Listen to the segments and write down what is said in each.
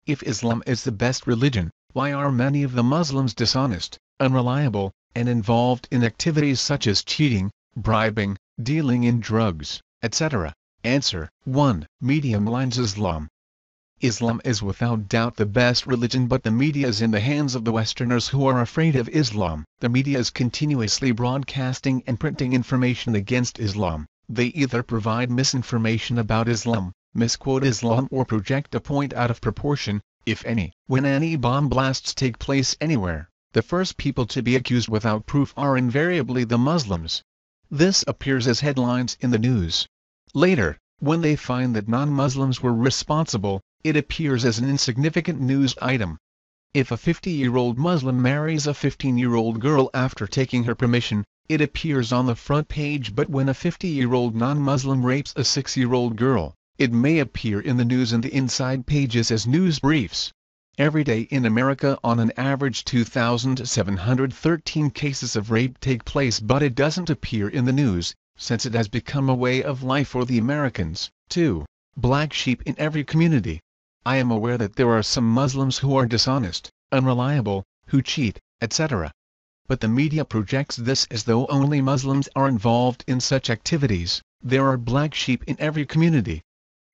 If Islam is the best religion, why are many of the Muslims dishonest, unreliable, and involved in activities such as cheating, bribing, dealing in drugs, etc.? Answer: 1. Media maligns Islam. Islam is without doubt the best religion, but the media is in the hands of the Westerners who are afraid of Islam. The media is continuously broadcasting and printing information against Islam. They either provide misinformation about Islam, misquote Islam, or project a point out of proportion, if any. When any bomb blasts take place anywhere, the first people to be accused without proof are invariably the Muslims. This appears as headlines in the news. Later, when they find that non-Muslims were responsible, it appears as an insignificant news item. If a 50-year-old Muslim marries a 15-year-old girl after taking her permission, it appears on the front page, but when a 50-year-old non-Muslim rapes a 6-year-old girl, it may appear in the news and the inside pages as news briefs. Every day in America on an average 2,713 cases of rape take place, but it doesn't appear in the news, since it has become a way of life for the Americans. 2. Black sheep in every community. I am aware that there are some Muslims who are dishonest, unreliable, who cheat, etc. But the media projects this as though only Muslims are involved in such activities. There are black sheep in every community.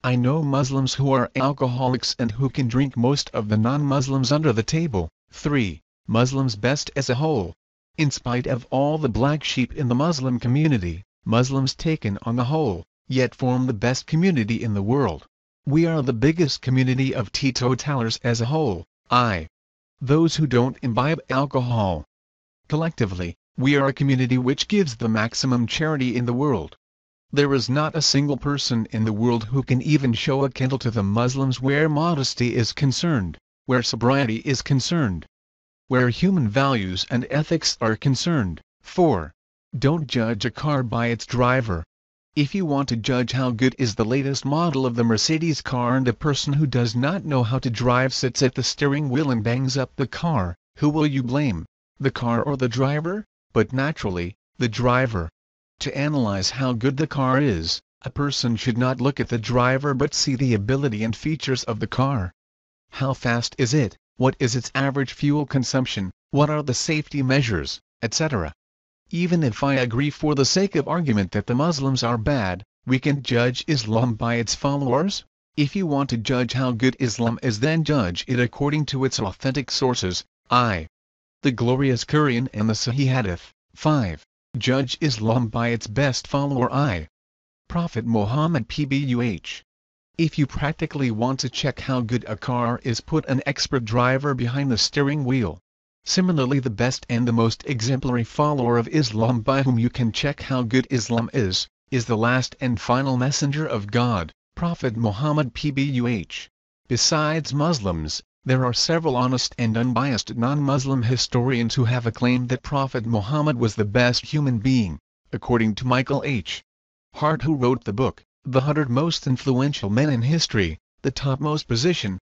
I know Muslims who are alcoholics and who can drink most of the non-Muslims under the table. 3. Muslims best as a whole. In spite of all the black sheep in the Muslim community, Muslims taken on the whole, yet form the best community in the world. We are the biggest community of teetotalers as a whole, those who don't imbibe alcohol. Collectively, we are a community which gives the maximum charity in the world. There is not a single person in the world who can even show a candle to the Muslims where modesty is concerned, where sobriety is concerned, where human values and ethics are concerned. 4. Don't judge a car by its driver. If you want to judge how good is the latest model of the Mercedes car and a person who does not know how to drive sits at the steering wheel and bangs up the car, who will you blame, the car or the driver? But naturally, the driver. To analyze how good the car is, a person should not look at the driver but see the ability and features of the car. How fast is it? What is its average fuel consumption? What are the safety measures, etc.? Even if I agree for the sake of argument that the Muslims are bad, we can judge Islam by its followers? If you want to judge how good Islam is, then judge it according to its authentic sources, the glorious Quran and the Sahih Hadith. 5. Judge Islam by its best follower, Prophet Muhammad PBUH. If you practically want to check how good a car is, put an expert driver behind the steering wheel. Similarly, the best and the most exemplary follower of Islam by whom you can check how good Islam is the last and final messenger of God, Prophet Muhammad PBUH. Besides Muslims, there are several honest and unbiased non-Muslim historians who have acclaimed that Prophet Muhammad was the best human being, according to Michael H. Hart, who wrote the book, The 100 Most Influential Men in History. The topmost position,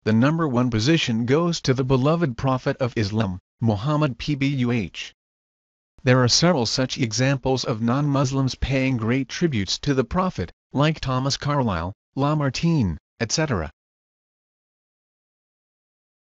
the number 1 position goes to the beloved Prophet of Islam, Muhammad PBUH. There are several such examples of non-Muslims paying great tributes to the Prophet, like Thomas Carlyle, Lamartine, etc.